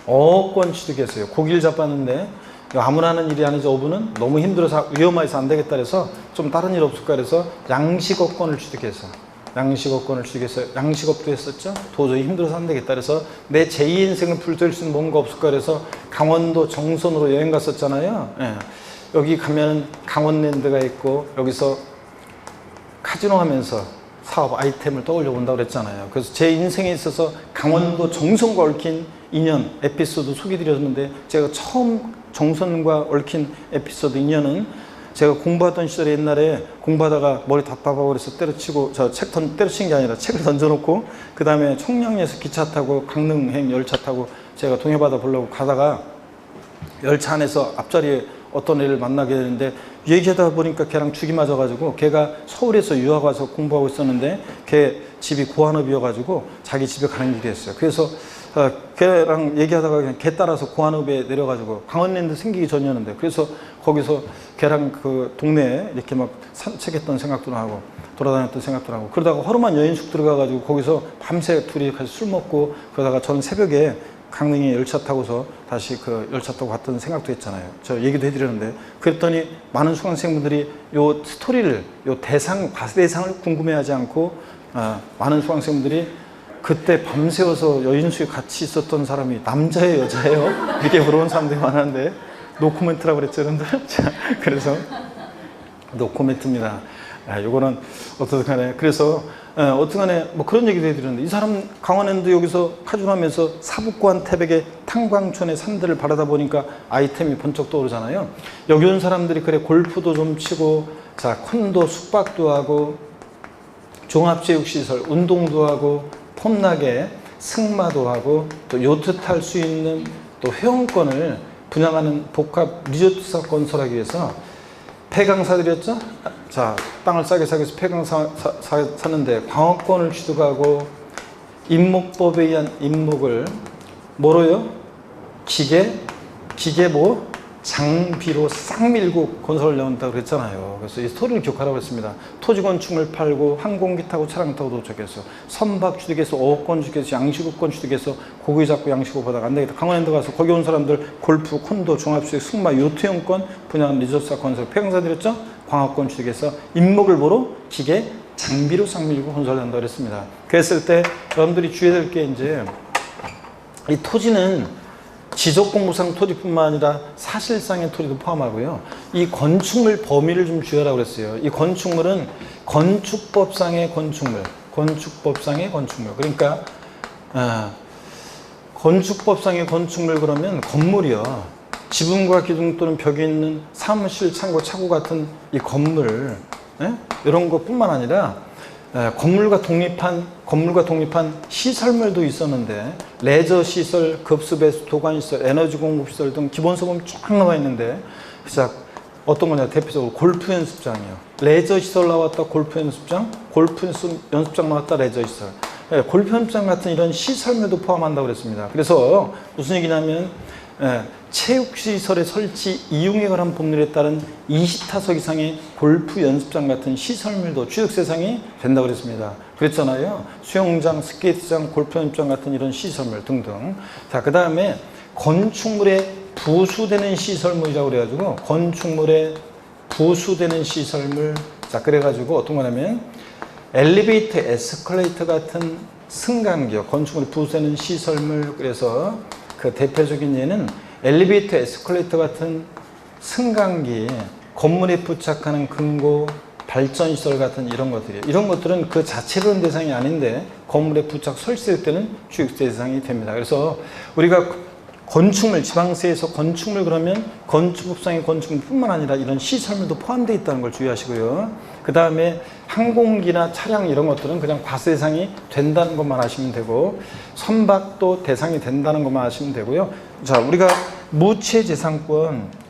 어권 취득했어요. 고기를 잡았는데 아무나 하는 일이 아니죠. 어부는 너무 힘들어서 위험해서 안 되겠다 그래서 좀 다른 일 없을까 그래서 양식업권을 취득해서 양식업도 했었죠. 도저히 힘들어서 안 되겠다 그래서 내 제2 인생을 불태울 수 있는 뭔가 없을까 그래서 강원도 정선으로 여행 갔었잖아요. 여기 가면 강원랜드가 있고 여기서 카지노 하면서 사업 아이템을 떠올려 본다고 그랬잖아요. 그래서 제 인생에 있어서 강원도 정선과 얽힌 인연 에피소드 소개드렸는데, 제가 처음 정선과 얽힌 에피소드 인연은 제가 공부하던 시절에 옛날에 공부하다가 머리 답답하고 그래서 때려치고, 때려친 게 아니라 책을 던져놓고 그 다음에 청량리에서 기차 타고 강릉행 열차 타고 제가 동해바다 보려고 가다가 열차 안에서 앞자리에 어떤 애를 만나게 되는데, 얘기하다 보니까 걔랑 죽이 맞아가지고 걔가 서울에서 유학 와서 공부하고 있었는데 걔 집이 고한읍이어가지고 자기 집에 가는 길이 됐어요. 그래서 걔랑 얘기하다가 그냥 걔 따라서 고한읍에 내려가지고 강원랜드 생기기 전이었는데, 그래서 거기서 걔랑 그 동네에 이렇게 막 산책했던 생각도 나고 돌아다녔던 생각도 나고, 그러다가 허름한 여인숙 들어가가지고 거기서 밤새 둘이 같이 술 먹고, 그러다가 저는 새벽에 강릉에 열차 타고서 다시 그 열차 타고 갔던 생각도 했잖아요. 저 얘기도 해드렸는데, 그랬더니 많은 수강생분들이 요 스토리를, 요 과세 대상을 궁금해하지 않고 많은 수강생분들이 그때 밤새워서 여인수에 같이 있었던 사람이 남자예요, 여자예요? 이렇게 물어본 사람들이 많았는데 노코멘트라고 그랬죠, 여러분들? 자, 그래서 노코멘트입니다. 요거는 어떡하네. 그래서 어떡하네 뭐 그런 얘기도 해드렸는데, 이 사람 강원랜드 여기서 카준하면서 사북고한 태백의 탄광촌의 산들을 바라다 보니까 아이템이 번쩍 떠오르잖아요. 여기 온 사람들이 그래 골프도 좀 치고, 자 콘도 숙박도 하고, 종합체육시설 운동도 하고, 폼나게 승마도 하고, 또 요트 탈 수 있는 또 회원권을 분양하는 복합 리조트 건설하기 위해서 폐강사들이었죠. 자, 땅을 싸게 사기 위해서 폐강사 사는데 광업권을 취득하고, 임목법에 의한 임목을 뭐로요? 기계 뭐 장비로 싹 밀고 건설을 내온다고 그랬잖아요. 그래서 이 스토리를 기억하라고 했습니다. 토지 건축물 팔고, 항공기 타고 차량 타고 도착해서 선박 취득해서 어업권 취득해서 양식업권 취득해서 고기 잡고 양식업 하다가 안 되겠다, 강원랜드 가서 거기 온 사람들 골프, 콘도, 종합수익, 승마, 요트용권 분양 리조트 건설 폐강사 드렸죠. 광업권 취득해서 임목을 보러 기계 장비로 싹 밀고 건설을 한다고 그랬습니다. 그랬을 때 여러분들이 주의해야 될 게, 이제 이 토지는 지적공부상 토지뿐만 아니라 사실상의 토지도 포함하고요. 이 건축물 범위를 좀 주의하라고 그랬어요. 이 건축물은 건축법상의 건축물. 그러니까 건축법상의 건축물 그러면 건물이요. 지붕과 기둥 또는 벽에 있는 사무실, 창고, 차고 같은 이 건물, 이런 것뿐만 아니라 건물과 독립한 시설물도 있었는데, 레저 시설, 급수배수, 도관 시설, 에너지 공급 시설 등 기본 소금이 쫙 나와 있는데, 자, 어떤 거냐, 대표적으로 골프 연습장이요. 레저 시설 나왔다 골프 연습장, 골프 연습장 나왔다 레저 시설. 골프 연습장 같은 이런 시설물도 포함한다고 그랬습니다. 그래서 무슨 얘기냐면, 체육시설의 설치 이용에 관한 법률에 따른 20타석 이상의 골프 연습장 같은 시설물도 취득 대상이 된다고 그랬습니다. 그랬잖아요. 수영장, 스케이트장, 골프 연습장 같은 이런 시설물 등등. 자, 그 다음에 건축물에 부수되는 시설물이라고 그래가지고, 건축물에 부수되는 시설물. 자, 그래가지고 어떤 거냐면 엘리베이터, 에스컬레이터 같은 승강기요. 건축물에 부수되는 시설물. 그래서 그 대표적인 예는 엘리베이터, 에스컬레이터 같은 승강기, 건물에 부착하는 금고, 발전시설 같은 이런 것들이에요. 이런 것들은 그 자체로는 대상이 아닌데 건물에 부착 설치될 때는 취득 대상이 됩니다. 그래서 우리가 건축물, 지방세에서 건축물 그러면 건축법상의 건축물뿐만 아니라 이런 시설물도 포함되어 있다는 걸 주의하시고요. 그 다음에 항공기나 차량 이런 것들은 그냥 과세 대상이 된다는 것만 아시면 되고, 선박도 대상이 된다는 것만 아시면 되고요. 자, 우리가 무채재산권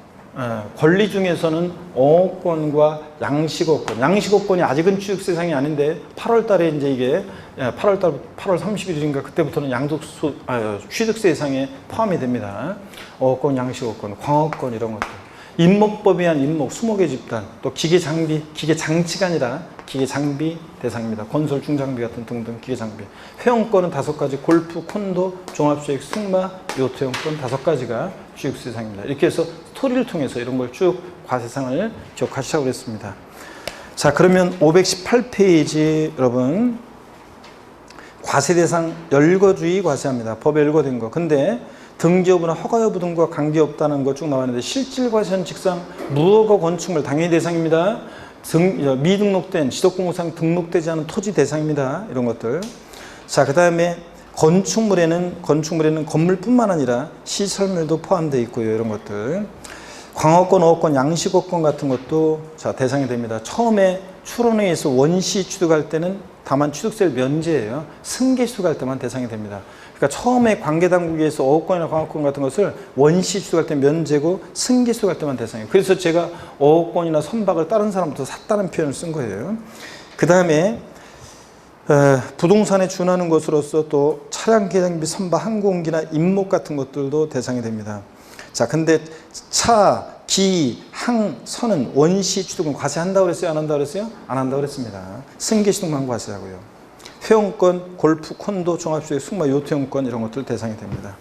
권리 중에서는 어업권과 양식업권. 양식업권이 아직은 취득 대상이 아닌데 8월 달에 이제 이게 8월 30일인가 그때부터는 취득세 대상에 포함이 됩니다. 어업권, 양식업권, 광업권 이런 것들. 임목법에 의한 임목, 20개 집단, 또 기계 장비, 기계 장치가 아니라 기계 장비 대상입니다. 건설 중장비 같은 등등 기계 장비. 회원권은 5가지, 골프, 콘도, 종합수익, 승마, 요트회원권 5가지가 취득 대상입니다. 이렇게 해서 스토리를 통해서 이런 걸 쭉 과세상을 기억하시라고 그랬습니다. 자, 그러면 518페이지 여러분, 과세 대상 열거주의 과세합니다. 법에 열거된 거. 근데 등기 여부나 허가 여부 등과 관계 없다는 거 쭉 나왔는데, 실질과세 원칙상 무허가 건축물 당연히 대상입니다. 미등록된 지적공부상 등록되지 않은 토지 대상입니다. 이런 것들. 자, 그 다음에 건축물에는 건물뿐만 아니라 시설물도 포함되어 있고요. 이런 것들. 광업권, 어업권, 양식업권 같은 것도 자 대상이 됩니다. 처음에 출원회에서 원시 취득할 때는 다만 취득세를 면제해요. 승계 취득할 때만 대상이 됩니다. 그러니까 처음에 관계당국에서 어업권이나 광업권 같은 것을 원시 취득할 때 면제고 승계 취득할 때만 대상이에요. 그래서 제가 어업권이나 선박을 다른 사람부터 샀다는 표현을 쓴 거예요. 그 다음에 부동산에 준하는 것으로서 또 차량, 기장비, 선박, 항공기나 임목 같은 것들도 대상이 됩니다. 자, 근데 차, 기, 항, 선은 원시 취득은 과세한다고 그랬어요? 안 한다고 그랬어요? 안 한다고 그랬습니다. 승계 취득만 과세하고요. 회원권, 골프, 콘도, 종합수익, 승마, 요트회원권 이런 것들 대상이 됩니다.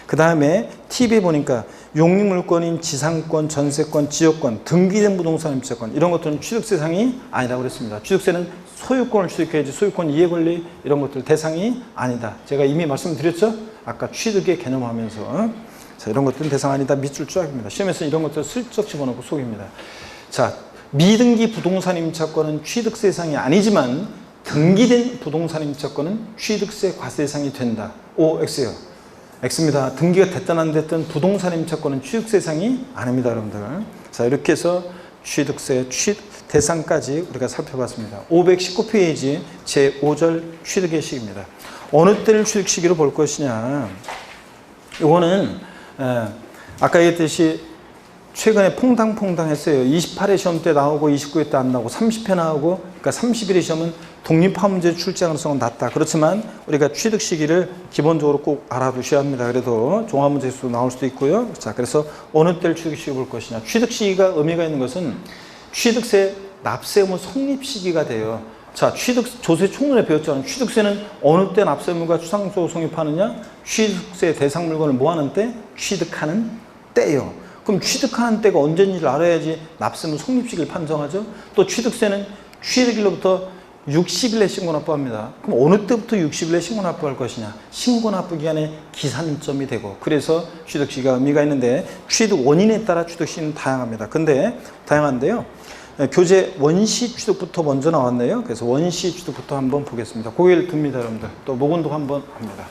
그 다음에 팁에 보니까 용익물권인 지상권, 전세권, 지역권, 등기된 부동산 임차권 이런 것들은 취득세 대상이 아니라고 그랬습니다. 취득세는 소유권을 취득해야지 소유권 이해권리 이런 것들 대상이 아니다. 제가 이미 말씀드렸죠? 아까 취득의 개념하면서 자, 이런 것들은 대상 아니다. 밑줄 쫙입니다. 시험에서 이런 것들 슬쩍 집어넣고 속입니다. 자, 미등기 부동산 임차권은 취득세 대상이 아니지만 등기된 부동산 임차권은 취득세 과세 대상이 된다. O, X요. X입니다. 등기가 됐든 안 됐든 부동산 임차권은 취득세 대상이 아닙니다, 여러분들. 자, 이렇게 해서 취득세 대상까지 우리가 살펴봤습니다. 519페이지 제5절 취득의 시기입니다. 어느 때를 취득 시기로 볼 것이냐. 이거는 아까 얘기했듯이 최근에 퐁당퐁당 했어요. 28회 시험 때 나오고 29회 때 안 나오고 30회 나오고 그러니까 31회 시험은 독립화 문제 출제 가능성은 낮다. 그렇지만 우리가 취득 시기를 기본적으로 꼭 알아두셔야 합니다. 그래도 종합 문제에서 나올 수도 있고요. 자, 그래서 어느 때를 취득 시기 볼 것이냐. 취득 시기가 의미가 있는 것은 취득세 납세 의무 성립 시기가 돼요. 자, 조세 총론에 배웠잖아요. 취득세는 어느 때 납세 의무가 추상적으로 성립하느냐? 취득세 대상 물건을 뭐 하는 때? 취득하는 때예요. 그럼 취득하는 때가 언제인지를 알아야지 납세 의무 성립 시기를 판정하죠. 또 취득세는 취득일로부터 60일 내 신고 납부합니다. 그럼 어느 때부터 60일 내 신고 납부할 것이냐? 신고 납부 기간의 기산점이 되고 그래서 취득 시기가 의미가 있는데 취득 원인에 따라 취득 시기는 다양합니다. 근데 다양한데요. 교재 원시 취득부터 먼저 나왔네요. 그래서 원시 취득부터 한번 보겠습니다. 고개를 듭니다, 여러분들. 또 목원도 한번 합니다.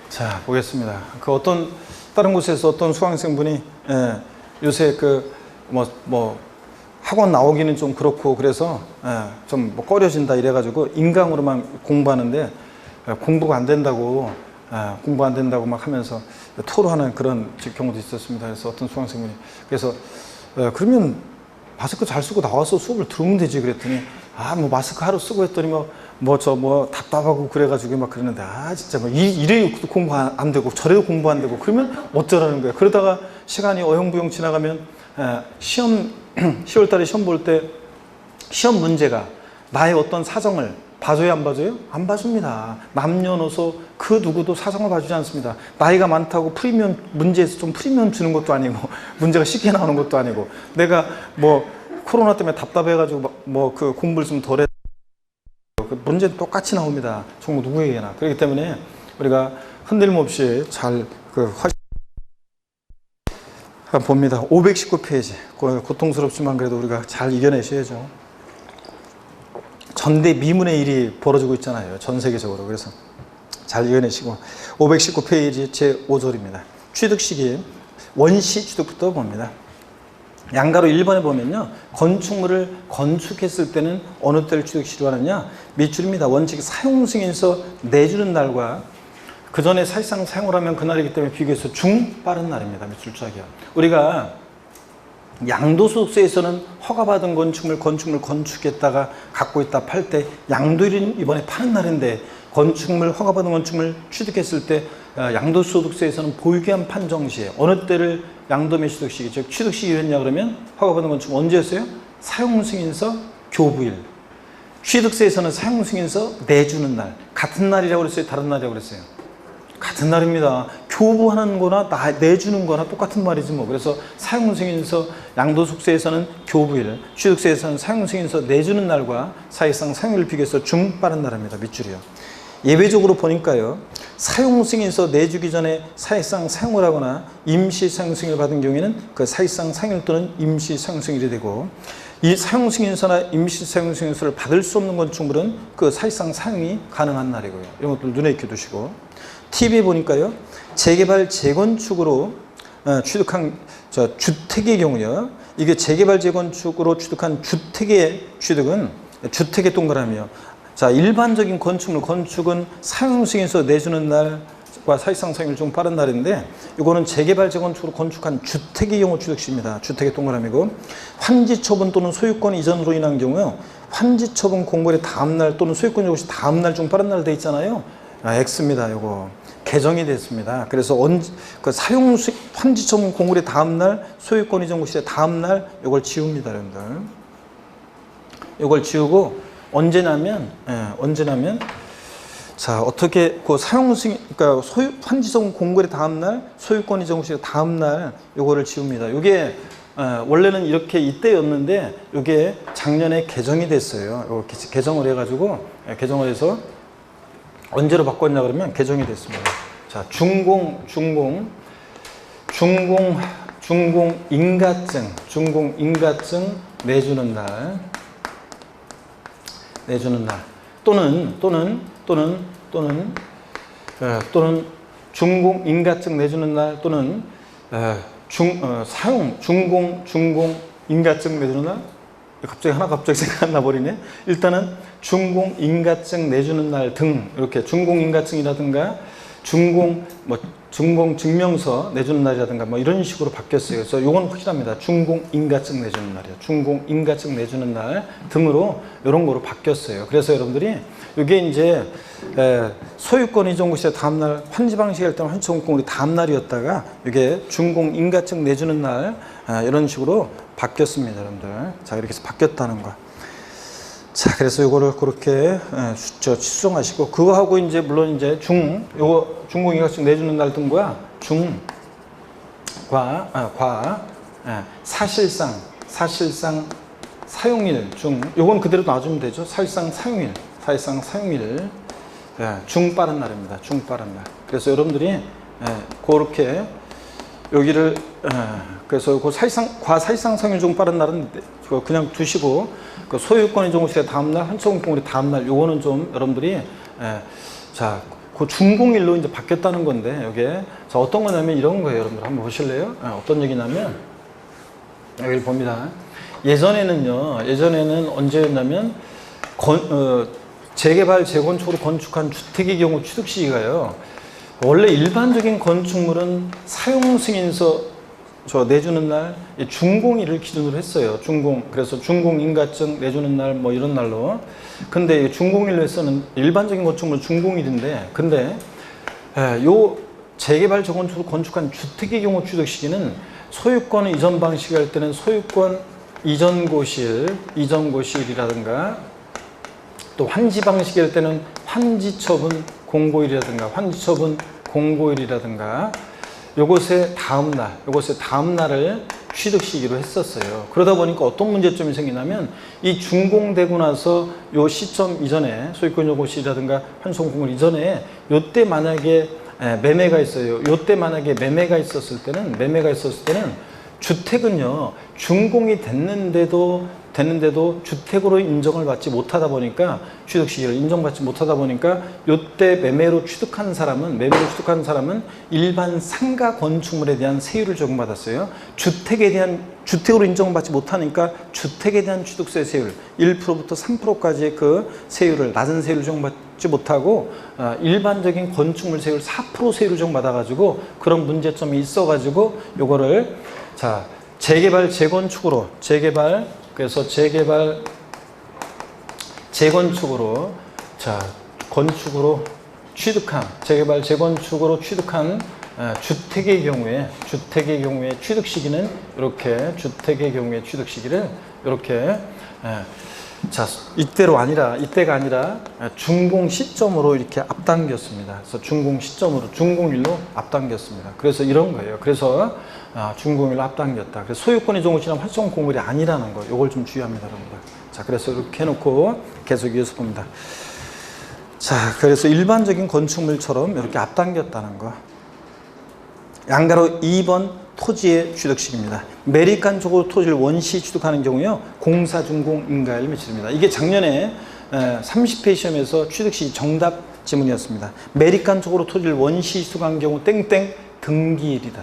자, 보겠습니다. 그 어떤 다른 곳에서 어떤 수강생분이 요새 학원 나오기는 좀 그렇고 그래서 좀 뭐 꺼려진다 이래가지고 인강으로만 공부하는데 공부가 안 된다고 막 하면서 토로하는 그런 경우도 있었습니다. 그래서 어떤 수강생분이 그래서 그러면 마스크 잘 쓰고 나와서 수업을 들으면 되지 그랬더니 뭐 마스크 하루 쓰고 했더니 답답하고 그래가지고 막 그러는데 진짜 이래 공부 안 되고 저래도 공부 안 되고 그러면 어쩌라는 거야. 그러다가 시간이 어영부영 지나가면 시험 10월 달에 시험 볼 때 시험 문제가 나의 어떤 사정을 봐줘야 안 봐줘요? 안 봐줍니다. 남녀노소 그 누구도 사정을 봐주지 않습니다. 나이가 많다고 프리미엄 문제에서 좀 프리미엄 주는 것도 아니고 문제가 쉽게 나오는 것도 아니고 내가 코로나 때문에 답답해가지고 그 공부를 좀 덜 해. 그 문제는 똑같이 나옵니다. 정말 누구에게나. 그렇기 때문에 우리가 흔들림 없이 잘 봅니다. 519페이지. 고통스럽지만 그래도 우리가 잘 이겨내셔야죠. 전대미문의 일이 벌어지고 있잖아요. 전 세계적으로. 그래서 잘 이겨내시고 519페이지 제5절입니다. 취득 시기 원시 취득부터 봅니다. 양가로 1번에 보면요. 건축물을 건축했을 때는 어느 때를 취득 시기로 하느냐? 밑줄입니다. 원칙 사용 승인서 내주는 날과 그 전에 사실상 사용을 하면 그날이기 때문에 비교해서 빠른 날입니다. 밑줄 짝이요. 우리가 양도소득세에서는 허가받은 건축물 건축했다가 갖고 있다 팔 때 양도일은 이번에 파는 날인데 허가받은 건축물 취득했을 때 양도소득세에서는 보유기한 판정 시에 어느 때를 양도매 취득 시기, 즉 취득 시기로 했냐 그러면 허가받은 건축물 언제였어요? 사용승인서 교부일. 취득세에서는 사용승인서 내주는 날. 같은 날이라고 그랬어요? 다른 날이라고 그랬어요? 같은 날입니다. 교부하는 거나 내주는 거나 똑같은 말이지 뭐. 그래서 사용승인서 양도소득세에서는 교부일, 취득세에서는 사용승인서 내주는 날과 사실상 사용일을 비교해서 빠른 날입니다. 밑줄이요. 예외적으로 보니까요. 사용승인서 내주기 전에 사실상 사용을 하거나 임시 사용승인을 받은 경우에는 그 사실상 사용일 또는 임시 사용승인이 되고 이 사용승인서나 임시 사용승인서를 받을 수 없는 건축물은 그 사실상 사용이 가능한 날이고요. 이런 것들 눈에 익혀 두시고 TV에 보니까요. 재개발 재건축으로 취득한 주택의 경우요. 이게 재개발 재건축으로 취득한 주택의 취득은 주택의 동그라미요. 자, 일반적인 건축은 사용승인서 내주는 날과 사실상 사용일 좀 빠른 날인데 이거는 재개발 재건축으로 건축한 주택의 경우 취득시입니다. 주택의 동그라미고 환지처분 또는 소유권 이전으로 인한 경우요. 환지처분 공고일의 다음 날 또는 소유권 이전시 다음 날 좀 빠른 날 돼 있잖아요. X입니다. 요거 개정이 됐습니다. 그래서 환지처분 공고일의 다음 날 소유권 이전 고시의 다음 날 이걸 지웁니다, 여러분들. 이걸 지우고 언제냐면 자, 어떻게 그 사용승, 그러니까 환지성 공고의 다음 날, 소유권 이전 고시 다음 날 요거를 지웁니다. 요게 원래는 이렇게 이때였는데 요게 작년에 개정이 됐어요. 요 개정을 해가지고 개정을 해서 언제로 바꿨냐 그러면 개정이 됐습니다. 자, 준공 인가증 내주는 날 또는 준공 인가증 내주는 날 또는 준공 인가증 내주는 날. 갑자기 생각 안 나버리네. 일단은 준공 인가증 내주는 날 등 이렇게 준공 인가증이라든가 준공 증명서 내주는 날이라든가 뭐 이런 식으로 바뀌었어요. 그래서 요건 확실합니다. 준공 인가증 내주는 날이요. 준공 인가증 내주는 날 등으로 이런 거로 바뀌었어요. 그래서 여러분들이 이게 이제 소유권 이전 고시의 다음 날 환지 방식이 할 때는 환지공고일이 다음 날이었다가 이게 준공 인가증 내주는 날 이런 식으로 바뀌었습니다, 여러분들. 자, 이렇게 해서 바뀌었다는 거. 자, 그래서 요거를 그렇게 수정하시고, 그거하고 이제 물론 이제 요거 준공 인가증 내주는 날 등과 사실상 사용일 요건 그대로 놔주면 되죠. 사실상 사용일 빠른 날입니다. 빠른 날. 그래서 여러분들이 그렇게 여기를 그래서 그 사실상 사용일 중 빠른 날은 그냥 두시고, 그 소유권 이전 고시의 다음 날, 환지공고일의 다음 날 요거는 좀 여러분들이 자, 그 준공일로 이제 바뀌었다는 건데 요게 자, 어떤 거냐면 이런 거예요. 여러분들 한번 보실래요? 어떤 얘기냐면 여기를 봅니다. 예전에는 언제였냐면 재개발 재건축으로 건축한 주택의 경우 취득 시기가요. 원래 일반적인 건축물은 사용 승인서 내주는 날 준공일을 기준으로 했어요. 그래서 준공 인가증 내주는 날 뭐 이런 날로. 근데 준공일로 해서는 일반적인 건축물 준공일인데, 근데 요 재개발 재건축으로 건축한 주택의 경우 취득 시기는 소유권 이전 방식을 할 때는 소유권 이전 고시일이라든가 또 환지 방식이 할 때는 환지처분 공고일이라든가 요것의 다음 날을 취득 시기로 했었어요. 그러다 보니까 어떤 문제점이 생기냐면 이 준공되고 나서 요 시점 이전에 소유권 이전 고시라든가 환지공고일 이전에 요때 만약에 매매가 있어요. 요때 만약에 매매가 있었을 때는 주택은요, 준공이 됐는데도 주택으로 인정을 받지 못하다 보니까, 취득 시기를 인정받지 못하다 보니까 요때 매매로 취득한 사람은 일반 상가 건축물에 대한 세율을 적용받았어요. 주택으로 인정받지 못하니까 주택에 대한 취득세 세율 1%부터 3%까지의 그 세율을, 낮은 세율을 적용받지 못하고 일반적인 건축물 세율 4% 세율을 적용받아가지고 그런 문제점이 있어가지고 요거를 자, 재개발 재건축으로 재개발 재건축으로 취득한 주택의 경우에 취득 시기는 이렇게 자, 이때가 아니라 준공 시점으로 이렇게 앞당겼습니다. 그래서 준공일로 앞당겼습니다. 그래서 이런 거예요. 그래서 준공일로 앞당겼다. 그래서 소유권 이전 고시는 환지공고일이 아니라는 거, 요걸 좀 주의합니다, 여러분들. 자, 그래서 이렇게 해놓고 계속 이어서 봅니다. 자, 그래서 일반적인 건축물처럼 이렇게 앞당겼다는 거. 양가로 2번 토지의 취득식입니다. 매립간 쪽으로 토지를 원시 취득하는 경우요, 공사준공 인가일을 미칩니다. 이게 작년에 30회 시험에서 취득식 정답 지문이었습니다. 매립간 쪽으로 토지를 원시 취득한 경우 땡땡 등기일이다.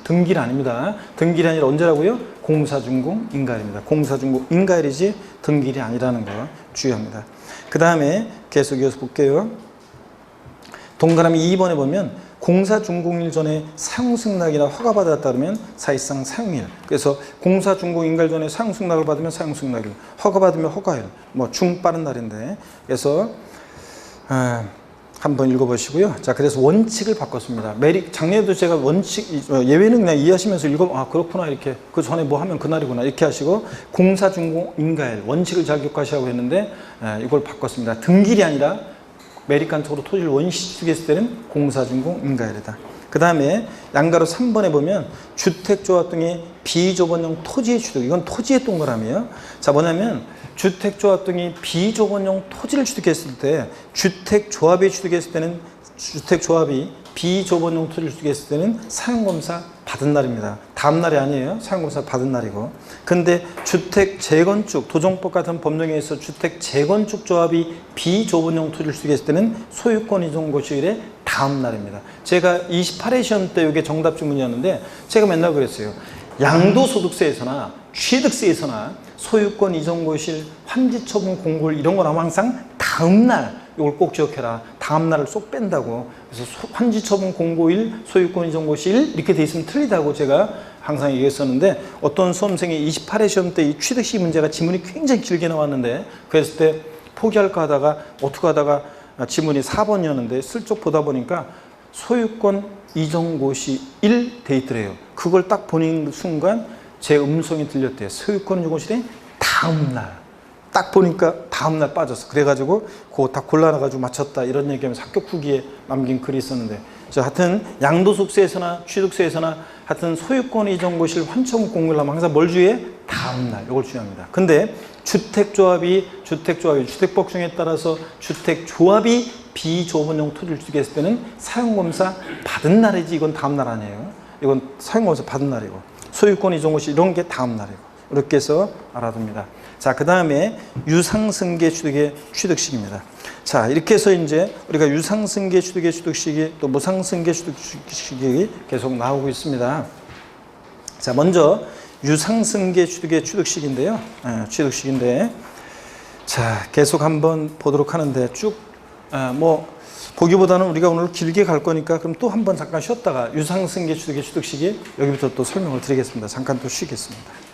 등기일 아닙니다. 등기일이 아니라 언제라고요? 공사준공 인가일입니다. 공사준공 인가일이지 등기일이 아니라는 거 주의합니다. 그 다음에 계속 이어서 볼게요. 동그라미 2번에 보면 공사준공일 전에 사용승낙이나 허가받았다 그러면 사실상 사용일. 그래서 공사준공인가일 전에 사용승낙을 받으면 사용승낙일, 허가받으면 허가일. 뭐 빠른 날인데. 그래서 한번 읽어보시고요. 자, 그래서 원칙을 바꿨습니다. 작년에도 제가 예외는 그냥 이해하시면서 그렇구나, 이렇게. 그 전에 뭐 하면 그날이구나, 이렇게 하시고, 공사준공 인가일, 원칙을 잘 기억하시라고 했는데, 이걸 바꿨습니다. 등기일이 아니라 매립관적으로 토지를 원시 취득했을 때는 공사준공 인가율이다. 그 다음에 양가로 3번에 보면 주택조합 등의 비조건용 토지의 취득. 이건 토지의 동그라미예요. 자, 뭐냐면 주택조합 등이 비조건용 토지를 취득했을 때 주택조합이 취득했을 때는 주택조합이 비조건용 토지를 취득했을 때는 사용검사 받은 날입니다. 다음 날이 아니에요. 사용검사 받은 날이고. 근데 주택 재건축 도정법 같은 법령에 의해서 주택 재건축 조합이 비조건용 토지를 취득했을 때는 소유권 이전 고시일의 다음 날입니다. 제가 28회 시험 때 이게 정답 질문이었는데 제가 맨날 그랬어요. 양도소득세에서나 취득세에서나 소유권 이전 고시일, 환지처분 공고일 이런 거 나오면 항상 다음 날 이걸 꼭 기억해라. 다음 날을 쏙 뺀다고. 그래서 환지처분 공고일, 소유권 이전 고시일 이렇게 돼 있으면 틀리다고 제가 항상 얘기했었는데 어떤 수험생이 28회 시험 때 이 취득시 문제가 지문이 굉장히 길게 나왔는데 그랬을 때 포기할까 하다가 어떻게 하다가 지문이 4번이었는데 슬쩍 보다 보니까 소유권 이전 고시일 돼 있더래요. 그걸 딱 보는 순간 제 음성이 들렸대요. 소유권 이전 고시일의 다음 날. 딱 보니까 다음날 빠졌어. 그래가지고 그거 다 골라놔가지고 맞췄다 이런 얘기하면서 합격 후기에 남긴 글이 있었는데 하여튼 양도소득세에서나 취득세에서나 하여튼 소유권 이전 고시일 환청 공고를 하면 항상 뭘 주의해? 다음날 이걸 중요합니다. 근데 주택조합이 주택법규정에 따라서 주택조합이 비조건용 토지를 취득했을 때는 사용검사 받은 날이지 이건 다음날 아니에요. 이건 사용검사 받은 날이고 소유권 이전 고시일 이런 게 다음 날이고 이렇게 해서 알아둡니다. 자, 그 다음에 유상승계 취득의 취득식입니다. 자, 이렇게 해서 이제 우리가 유상승계 취득의 취득식이 또 무상승계 취득식이 계속 나오고 있습니다. 자, 먼저 유상승계 취득의 취득식인데요. 취득식인데, 자, 계속 한번 보도록 하는데 쭉, 보기보다는 우리가 오늘 길게 갈 거니까 그럼 또 한번 잠깐 쉬었다가 유상승계 취득의 취득식이 여기부터 또 설명을 드리겠습니다. 잠깐 또 쉬겠습니다.